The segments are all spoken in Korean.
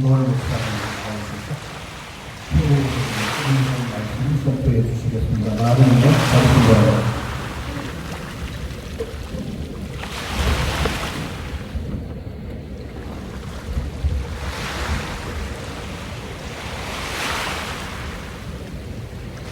전동을 목사님 나오셔서 표현의 말씀을 선포해 주시겠습니다. 나름의 자리입니다.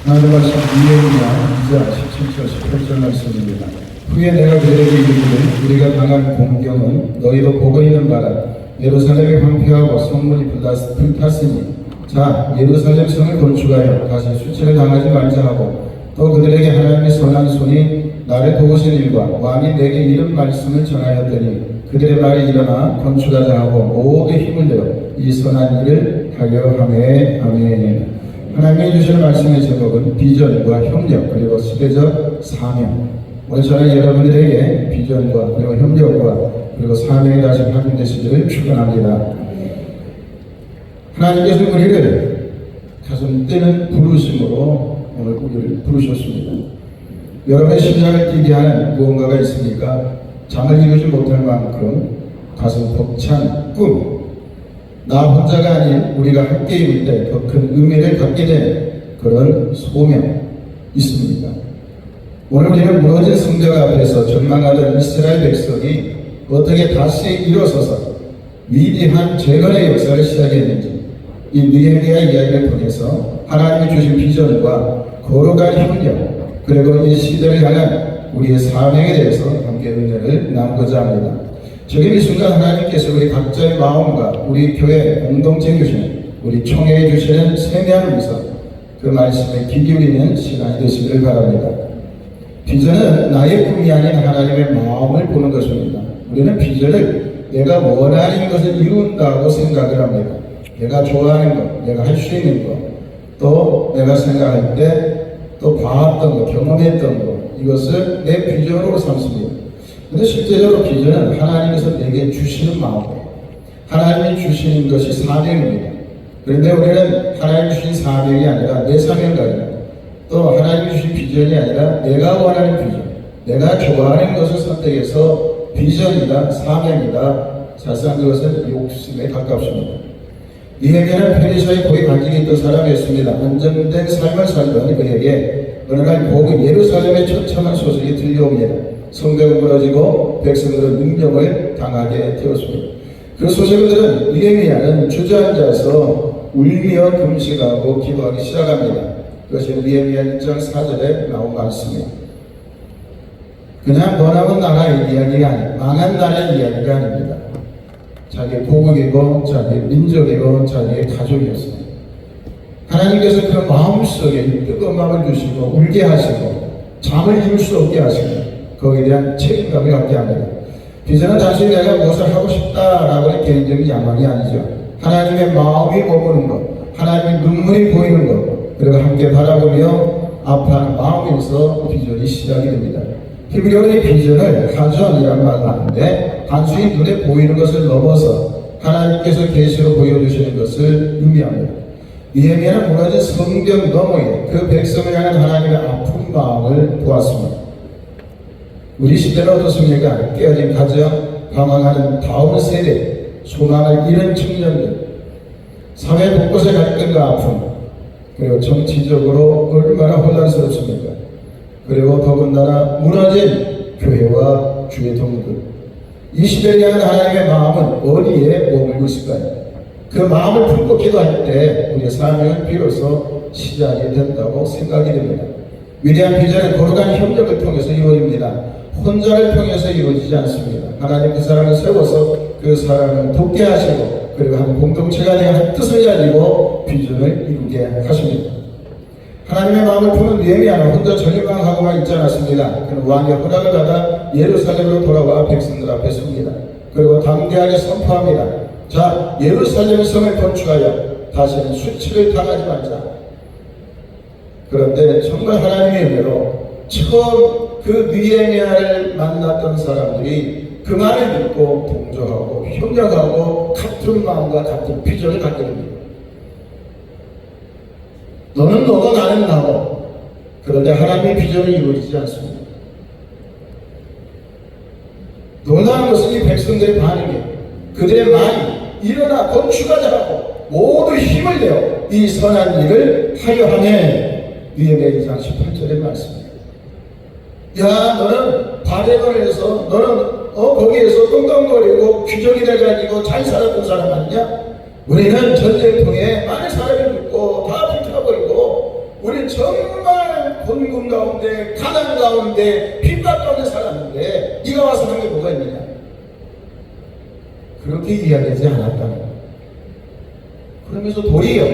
하나님 말씀 이해이야 2장 17절 18절 말씀입니다. 후에 내가 그들에게 이르기를 우리가 당한 공경은 너희도 보고 있는 바라. 예루살렘이 황폐하고 성문이 불탔으니 자 예루살렘 성을 건축하여 다시 수치를 당하지 말자 하고 또 그들에게 하나님의 선한 손이 나를 도우신 일과 왕이 내게 이런 말씀을 전하였더니 그들의 말이 일어나 건축하자 하고 모두 힘을 내어 이 선한 일을 하려 하매 아멘. 하나님이 주시는 말씀의 제목은 비전과 협력 그리고 시대적 사명. 오늘 저는 여러분들에게 비전과 그리고 협력과 그리고 사명이 다시 확인되시기를 축원합니다. 하나님께서 우리를 가슴 뛰는 부르심으로 오늘 우리를 부르셨습니다. 여러분의 심장을 뛰게 하는 무언가가 있습니까? 잠을 이루지 못할 만큼 가슴 벅찬 꿈. 나 혼자가 아닌 우리가 함께 있을 때 더 큰 의미를 갖게 된 그런 소명 있습니다. 오늘 우리는 무너진 성벽 앞에서 절망하던 이스라엘 백성이 어떻게 다시 일어서서 위대한 재건의 역사를 시작했는지 이 느헤미야 이야기를 통해서 하나님이 주신 비전과 거룩한 협력 그리고 이 시대를 향한 우리의 사명에 대해서 함께 은혜를 나누고자 합니다. 지금 이 순간 하나님께서 우리 각자의 마음과 우리 교회 공동체 주시는 우리 총회에 주시는 세미한 음성 그 말씀에 귀 기울이는 시간이 되시기를 바랍니다. 비전은 나의 꿈이 아닌 하나님의 마음을 보는 것입니다. 우리는 비전을 내가 원하는 것을 이룬다고 생각을 합니다. 내가 좋아하는 것, 내가 할 수 있는 것, 또 내가 생각할 때 또 봐왔던 것, 경험했던 것 이것을 내 비전으로 삼습니다. 근데 실제적으로 비전은 하나님께서 내게 주시는 마음이에요. 하나님이 주시는 것이 사명입니다. 그런데 우리는 하나님이 주신 사명이 아니라 내 사명가입니다. 또 하나님이 주신 비전이 아니라 내가 원하는 비전, 내가 좋아하는 것을 선택해서 비전이다, 사명이다. 사실상 그것은 욕심에 가깝습니다. 느헤미야는 페르시아의 고위 관직이 있던 사람이었습니다. 안정된 삶을 살던 그에게 어느 날 고국 예루살렘의 처참한 소식이 들려옵니다. 성벽은 무너지고 백성들은 능력을 당하게 되었습니다. 그 소식을 들은 느헤미야는 주저앉아서 울며 금식하고 기도하기 시작합니다. 그것이 느헤미야 1장 4절에 나온 말씀입니다. 그냥 번화한 나라의 이야기가 아니라 망한 나라의 이야기가 아닙니다. 자기의 고국이고 자기의 민족이고 자기의 가족이었습니다. 하나님께서 그 마음속에 뜨거운 마음을 주시고 울게 하시고 잠을 이룰 수 없게 하시고 거기에 대한 책임감을 갖게 합니다. 비전은 단순히 내가 무엇을 하고 싶다라고 하는 개인적인 야망이 아니죠. 하나님의 마음이 머무는 것, 하나님의 눈물이 보이는 것, 그리고 함께 바라보며 아파하는 마음에서 비전이 시작이 됩니다. 히브리어의 비전을 하전이란 말을 하는데 단순히 눈에 보이는 것을 넘어서 하나님께서 계시로 보여주시는 것을 의미합니다. 느헤미야는 무너진 성벽 너머에 그 백성을 향한 하나님의 아픈 마음을 보았습니다. 우리 시대는 어떻습니까? 깨어진 가정, 방황하는 다음 세대, 소망을 잃은 청년들, 사회 곳곳의 갈등과 아픔, 그리고 정치적으로 얼마나 혼란스럽습니까? 그리고 더군다나 무너진 교회와 주의 동들. 이 시대를 향한 하나님의 마음은 어디에 머물고 있을까요? 그 마음을 품고 기도할 때 우리의 사명은 비로소 시작이 된다고 생각이 됩니다. 위대한 비전은 거룩한 협력을 통해서 이루어집니다. 혼자를 통해서 이루어지지 않습니다. 하나님 그 사람을 세워서 그 사람을 돕게 하시고 그리고 한 공동체가 되어 한 뜻을 가지고 비전을 이루게 하십니다. 하나님의 마음을 푸는 느헤미야는 혼자 전립방하고만 있지 않았습니다. 그는 왕의 허락을 받아 예루살렘으로 돌아와 백성들 앞에 섭니다. 그리고 담대하게 선포합니다. 자, 예루살렘 성을 건축하여 다시는 수치를 당하지 말자. 그런데 정말 하나님의 은혜로 처음 그 느헤미야를 만났던 사람들이 그 말을 듣고 동조하고 협력하고 같은 마음과 같은 비전을 갖게 됩니다. 너는 너고 나는 나고. 그런데 하나님의 비전이 이루어지지 않습니다. 놀라운 것은 이 백성들의 반응이에요. 그들의 말이 일어나 건축하자 하고 모두 힘을 내어 이 선한 일을 하려 하네. 느헤미야 2장 18절의 말씀입니다. 야, 너는 발행을 해서 너는 거기에서 뚱뚱거리고 귀족이 돼가지고 잘 살았던 사람 아니냐? 우리는 전쟁통에 많은 사람이 죽고 다 불타버리고 우리 정말 곤궁 가운데 가난 가운데 핍박 가운데 살았는데 네가 와서 한 게 뭐가 있느냐? 그렇게 이야기하지 않았다는 거예요. 그러면서 도리어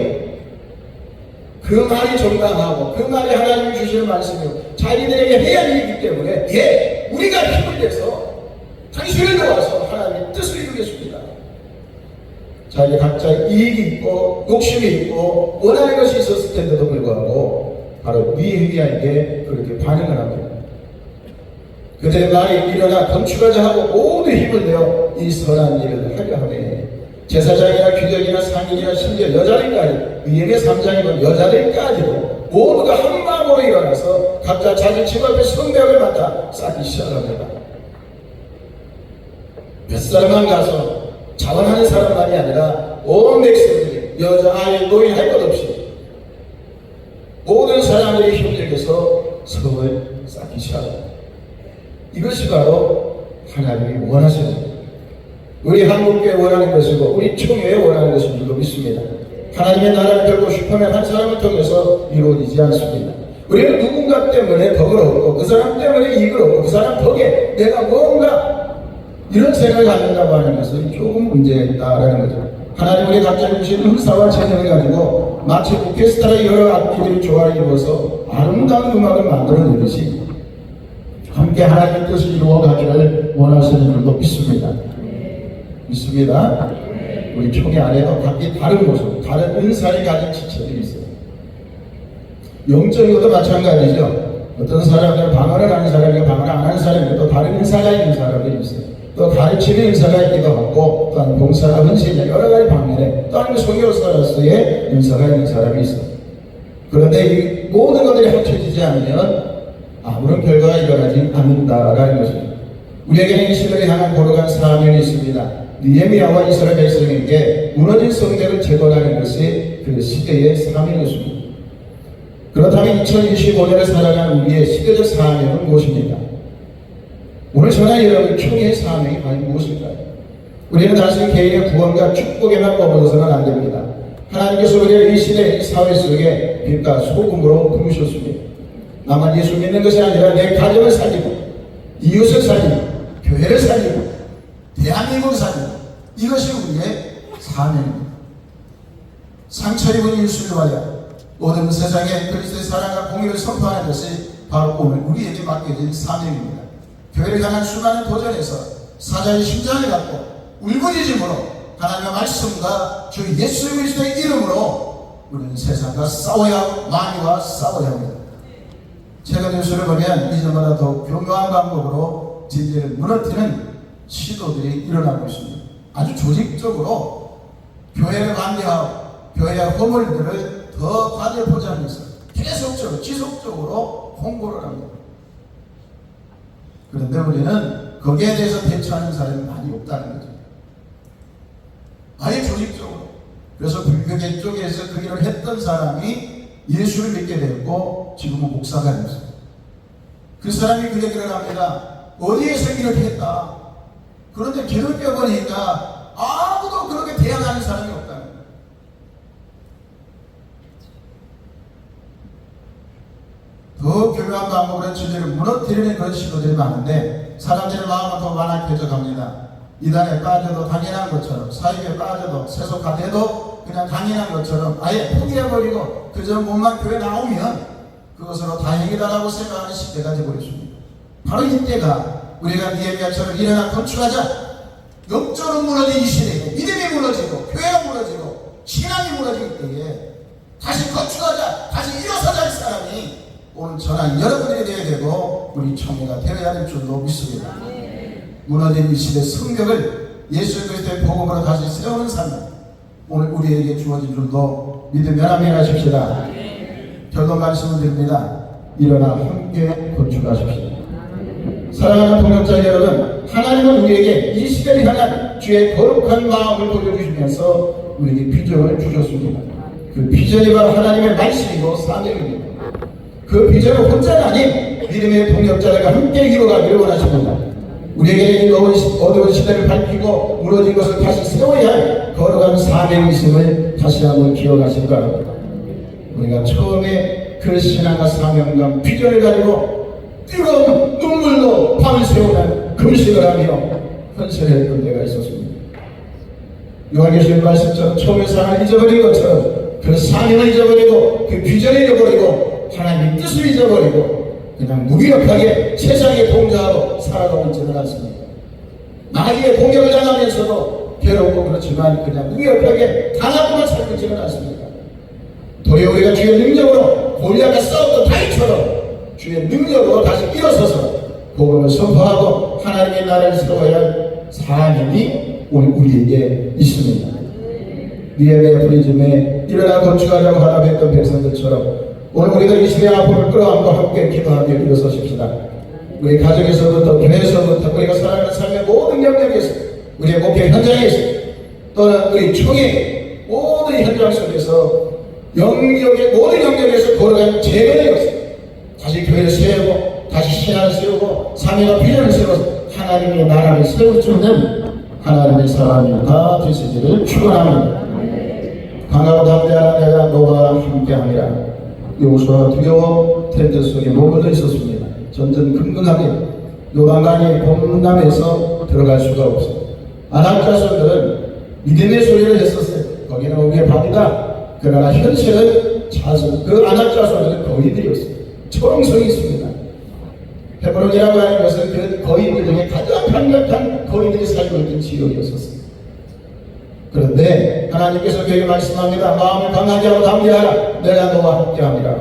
그 말이 정당하고 그 말이 하나님이 주시는 말씀이고 자기들에게 해야 할 일이기 때문에 우리가 힘을 내서 당신을 도와서 하나님의 뜻을 이루겠습니다. 자기 각자 이익이 있고 욕심이 있고 원하는 것이 있었을 텐데도 불구하고 바로 느헤미야에게 그렇게 반응을 합니다. 그들의 말이 일어나 건축하자 하고 모두 힘을 내어 이 선한 일을 하려 하네. 제사장이나 귀족이나 상인이나 심지어 여자들까지 느헤미야 3장이면 여자들까지도 모두가 한 마음으로 일어나서 각자 자기 집 앞에 성벽을 맡아 쌓기 시작합니다. 몇 사람만 가서 자원하는 사람만이 아니라 온 백성들이 여자, 아이, 노인 할 것 없이 모든 사람들이 힘들게서 성을 쌓기 시작합니다. 이것이 바로 하나님이 원하시는 거예요. 우리 한국교회 원하는 것이고 우리 총회에 원하는 것인 줄로 믿습니다. 하나님의 나라를 들고 싶으면 한 사람을 통해서 이루어지지 않습니다. 우리는 누군가 때문에 덕을 얻고 그 사람 때문에 이익을 얻고 그 사람 덕에 내가 뭔가 이런 생각을 갖는다고 하는 것은 조금 문제가 있다라는 거죠. 하나님 우리 각자 주신 흥사와 재능을 가지고 마치 오케스트라의 여러 악기들이 조화를 이루어서 아름다운 음악을 만들어내듯이 함께 하나님의 뜻을 이루어가기를 원하시는 줄도 믿습니다. 믿습니다. 우리 총회 안에도 각기 다른 모습, 다른 은사를 가진 지체들이 있어요. 영적으로도 마찬가지죠. 어떤 사람은 방언을 하는 사람이 방언을 안 하는 사람이 또 다른 은사가 있는 사람들이 있어요. 또 가르치는 은사가 있기도 하고 또한 봉사나 헌신이나 여러 가지 방면에 또 아니면 선교사로서의 은사가 있는 사람이 있어요. 그런데 이 모든 것들이 합쳐지지 않으면 아무런 결과가 일어나지 않는다라는 것입니다. 우리에게는 이 시대를 향한 걸어간 사명이 있습니다. 느헤미야와 이스라엘 백성에게 무너진 성벽을 재건하는 것이 그 시대의 사명이었습니다. 그렇다면 2025년을 살아가는 우리의 시대적 사명은 무엇입니까? 오늘 전화 여러분 총회의 사명이 과연 무엇일까요? 우리는 단순히 개인의 구원과 축복에만 머물러서는 안 됩니다. 하나님께서 우리를 이 시대, 이 사회 속에 빛과 소금으로 부르셨습니다. 나만 예수 믿는 것이 아니라 내 가정을 살리고 이웃을 살리고 교회를 살리고 대한민국을 살리고 이것이 우리의 사명입니다. 상처 입은 예수를 위하여 모든 세상에 그리스도의 사랑과 공의를 선포하는 것이 바로 오늘 우리에게 맡겨진 사명입니다. 교회를 향한 수많은 도전에서 사자의 심장을 갖고 울부짖음으로 하나님의 말씀과 주 예수 그리스도의 이름으로 우리는 세상과 싸워야 하고 만유와 싸워야 합니다. 최근 뉴스를 보면 이전보다 더 교묘한 방법으로 진리를 무너뜨리는 시도들이 일어나고 있습니다. 아주 조직적으로 교회를 반대하고 교회의 허물들을 더 과대 포장해서 계속적으로 지속적으로 홍보를 합니다. 그런데 우리는 거기에 대해서 대처하는 사람이 많이 없다는 거죠. 아예 조직적으로. 그래서 불교계 쪽에서 그 일을 했던 사람이 예수를 믿게 되었고 지금은 목사가 됐어요. 그 사람이 그 얘기를 합니다. 어디에서 이렇게 했다. 그런데 기독교 보니까 아무도 그렇게 대항하는 사람이 없다는 거예요. 더 교묘한 방법으로 진리를 무너뜨리는 그런 시도들이 많은데 사람들의 마음은 더 완악해져 갑니다. 이단에 빠져도 당연한 것처럼 사익에 빠져도 세속화돼도 그냥 당연한 것처럼 아예 포기해버리고 그저 몸만 교회 나오면 그것으로 다행이다라고 생각하는 시대가 되어버렸습니다. 바로 이때가 우리가 느헤미야처럼 일어나 건축하자. 영적으로 무너진 이 시대에 믿음이 무너지고 교회가 무너지고 신앙이 무너질 때에 다시 건축하자, 다시 일어서자 할 사람이 오늘 저나 여러분들이 되어야 되고 우리 총회가 되어야 될 줄로 믿습니다. 무너진 이 시대 성벽을 예수 그리스도의 복음으로 다시 세우는 삶 오늘 우리에게 주어진 줄도 믿으면 아멘 하십시다. 결론 말씀을 드립니다. 일어나 함께 건축하십시오. 사랑하는 동역자 여러분, 하나님은 우리에게 이 시대를 향한 주의 거룩한 마음을 보여주시면서 우리에게 비전을 주셨습니다. 그 비전이 바로 하나님의 말씀이고 사명입니다. 그 비전을 혼자가 아닌 믿음의 동역자들과 함께 이루어가기를 원하십니다. 우리에게 이 어두운 시대를 밝히고 무너진 것을 다시 세워야 할 거룩한 사명이 있음을 다시 한번 기억하시기 바랍니다. 우리가 처음에 그 신앙과 사명과 비전을 가지고 뜨거운 눈물로 밤을 새우는 금식을 하며 헌신했던 때가 있었습니다. 요한계시록 말씀처럼 처음에 사랑을 잊어버린 것처럼 그 사명을 잊어버리고 그 비전을 잊어버리고 하나님의 뜻을 잊어버리고 그냥 무기력하게 세상에 동조하고 살아가고 있지는 않습니다. 마귀의 공격을 당하면서도 괴롭고 그렇지만 그냥 무기력하게 당하고만 살고 있지는 않습니다. 도리어 우리가 주의 능력으로 골리앗과 싸웠던 다윗처럼 주의 능력으로 다시 일어서서 복음을 선포하고 하나님의 나라를 세워야 할 사명이 우리에게 있습니다. 니에미야 프리즘에 일어나 건축하자고 하라했던 백성들처럼 오늘 우리가 이 시대의 아픔을 끌어안고 함께 기도하며 일어서십시다. 우리 가정에서부터 교회에서부터 우리가 살아가는 삶의 모든 영역에서 우리의 목회 현장에서 또는 우리 총회 모든 현장 속에서 모든 영역에서 걸어가는 재건의 역사 다시 교회를 세우고 다시 신앙을 세우고 사명과 비전을 세워서 하나님의 나라를 세울 수 있는 하나님의 사람이 다 되시기를 축원합니다. 강하고 담대한 내가 너와 함께하리라. 요수와 두려워 텐트 속에 머물러 있었습니다. 전전 근근하게 요단강의 범람에서 들어갈 수가 없어요. 아낙 자손들은 믿음의 소리를 했었어요. 거기는 우리의 밥이다. 그러나 현실은 그 아낙 자손들은 거인들이었어요. 초롱성이 있습니다. 헤브론이라고 하는 것은 그 거인들 중에 가장 강력한 거인들이 살고 있던 지역이었었어요. 그런데 하나님께서 그에게 말씀합니다. 마음을 강하게 하고 담대하라. 내가 너와 함께합니다.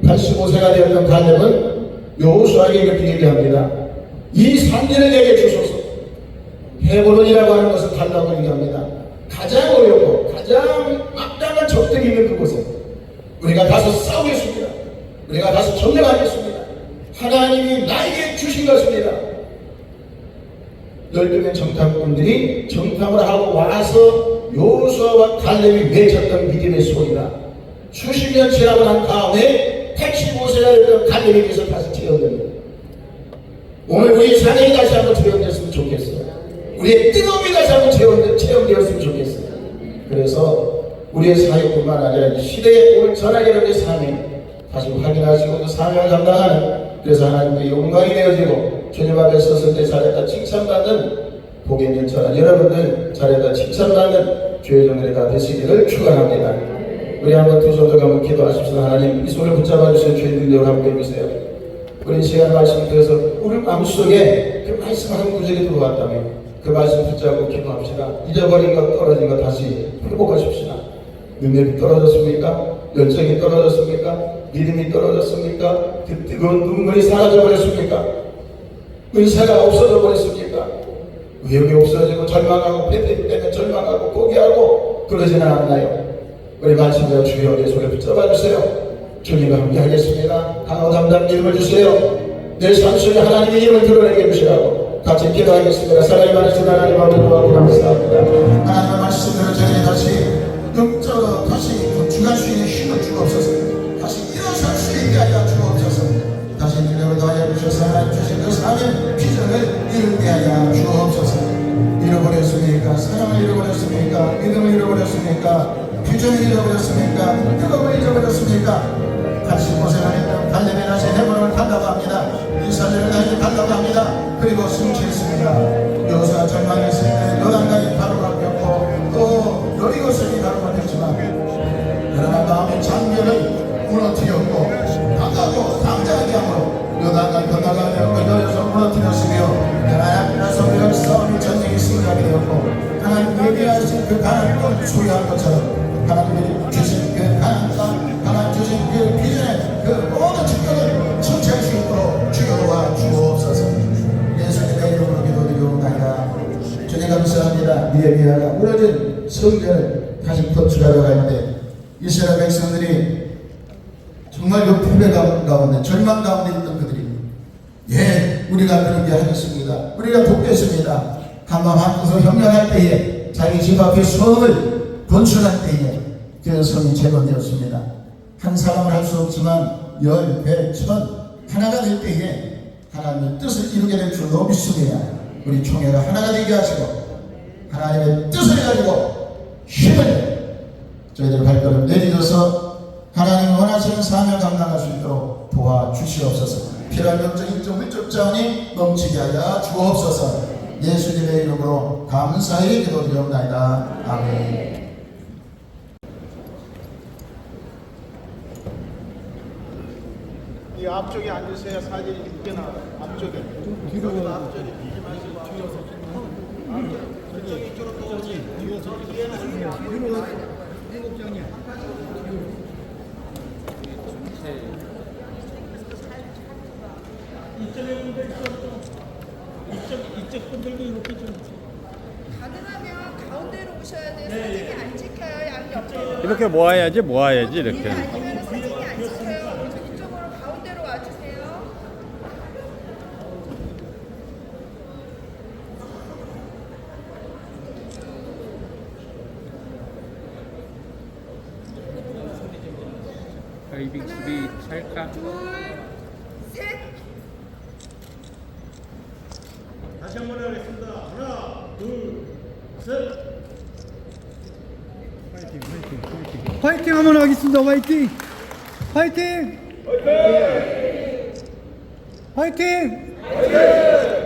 85세가 되었던 갈렙은 여호수아에게 이렇게 얘기합니다. 이 산지를 내게 주소서. 헤브론이라고 하는 것은 달라고 얘기합니다. 가장 어렵고 가장 막강한 적들이 있는 그곳에 우리가 가서 싸우겠습니다. 우리가 가서 전쟁하겠습니다. 하나님이 나에게 주신 것입니다. 12명 정탐꾼들이 정탐을 하고 와서 여호수아와 갈렙이 맺었던 믿음의 소리가 수십 년 지나고 난 다음에 85세가 됐던 갈렙에게서 다시 재현됩니다. 오늘 우리의 사명이 다시 한번 재현됐으면 좋겠어요. 우리의 뜨거움이 다시 한번 체험되었으면 좋겠어요. 그래서 우리의 사역뿐만 아니라 시대에 오늘 전하게 된 사명 다시 확인하시고 그 사명을 감당하는 그래서 하나님의 영광이 되어지고 주님 앞에 섰을 때 잘했다 칭찬받는 복의 있는 저는 여러분들 잘했다 칭찬받는 주의 종들이 다 되시기를 축원합니다. 우리 한번 두 손을 한번 기도하십시다. 하나님 이 손을 붙잡아 주시는 주의 능력을 함께 해주세요. 우리 시간 말씀 들어서 우리 마음속에 그 말씀 한 구절이 들어왔다면 그 말씀 붙잡고 기도합시다. 잊어버린 것 떨어진 것 다시 회복하십시다. 능력이 떨어졌습니까? 열정이 떨어졌습니까? 믿음이 떨어졌습니까? 그 뜨거운 눈물이 사라져버렸습니까? 은사가 없어져 버렸습니까? 의욕이 없어지고 절망하고 패배기 때문에 절망하고 포기하고 그러지는 않나요? 우리 말씀대로 주여 내 손에 붙잡아 주세요. 주님과 함께 하겠습니다. 강호 담당 이름을 주세요. 내 삶 속에 하나님의 이름을 드러내게 해주시라고 같이 기도하겠습니다. 사랑이 많으신 하나님 아버지 감사합니다. 하나님의 말씀대로 저희 다시 건축할 수 있는 힘을 주옵소서. 다시 일어설 수 있게 하여 주옵소서. 다시 능력을 더하여 주셔서 하나님 주신 그 사명 비전을 이루게 하여 주옵소서. 잃어버렸습니까? 사랑을 잃어버렸습니까? 믿음을 잃어버렸습니까? 비전을 잃어버렸습니까? 뜨거움을 잃어버렸습니까? 85세가 갈렙에 다시 헤브론을 간다고 합니다. 이스라엘을 다시 간다고 합니다. 그리고 승리했습니다. 여호수아 절망했을 때 요단강이 바로 바뀌었고 또 여리고성이 바로 바뀌었지만 그러나 마음의 장벽을 무너뜨렸고 강하고 당장하게 함으로 요단강이 건너가게 되었고 여리고성 무너뜨렸으며 하나님께서 우리를 싸움이 전쟁이 승리하게 되었고 하나님 예비하신 그 가나안 땅을 소유한 것처럼 하나님이 주신 그 가나안 땅 하나님 주신 그 비전의 그 모든 축복을 성취할 수 있도록 주여와 주옵소서. 예수님의 이름으로 기도드리옵나이다. 주님 감사합니다. 니에미야가 무너진 성전을 다시 건축하려고 할 때 이스라엘 백성들이 정말 그 패배 가운데 절망 가운데 있던 그들이 우리가 그런 게 하겠습니다. 우리가 돕겠습니다. 감감하면서 협력할 때에 자기 집 앞에 성을 건축할 때에 그 성이 재건되었습니다. 한 사람을 할 수 없지만 열, 백, 천 하나가 될 때에 하나님의 뜻을 이루게 될 줄로 믿습니다. 우리 총회가 하나가 되게 하시고 하나님의 뜻을 가지고 힘을 저희들 발걸음 내딛어서 하나님 원하시는 사명 감당할 수 있도록 도와주시옵소서. 필요한 영적 인적 물적 자원이 넘치게 하여 주옵소서. 예수님의 이름으로 감사히 기도드리옵나이다. 아멘. 이 앞쪽에 앉으세요. 사진이 이쁘게 나와요. 앞쪽에. 뒤로 앞쪽에 뒤지 마시고 저기 이쪽으로 또 오지. 뒤에는 한국장이야. 이쪽에 분들 이쪽 분들도 이렇게 좀 가능하면 가운데로 오셔야 돼요. 사진이 안 찍혀요. 양 옆에. 이렇게 모아야지 이렇게. 아니면 사진이 안 찍혀요. 이쪽으로 가운데로 와주세요. 빅스비 찰까? 둘, 셋. 다시 한 번 하겠습니다. 하나, 둘, 셋. 화이팅 한번 하겠습니다. 화이팅! 화이팅! 화이팅! 화이팅!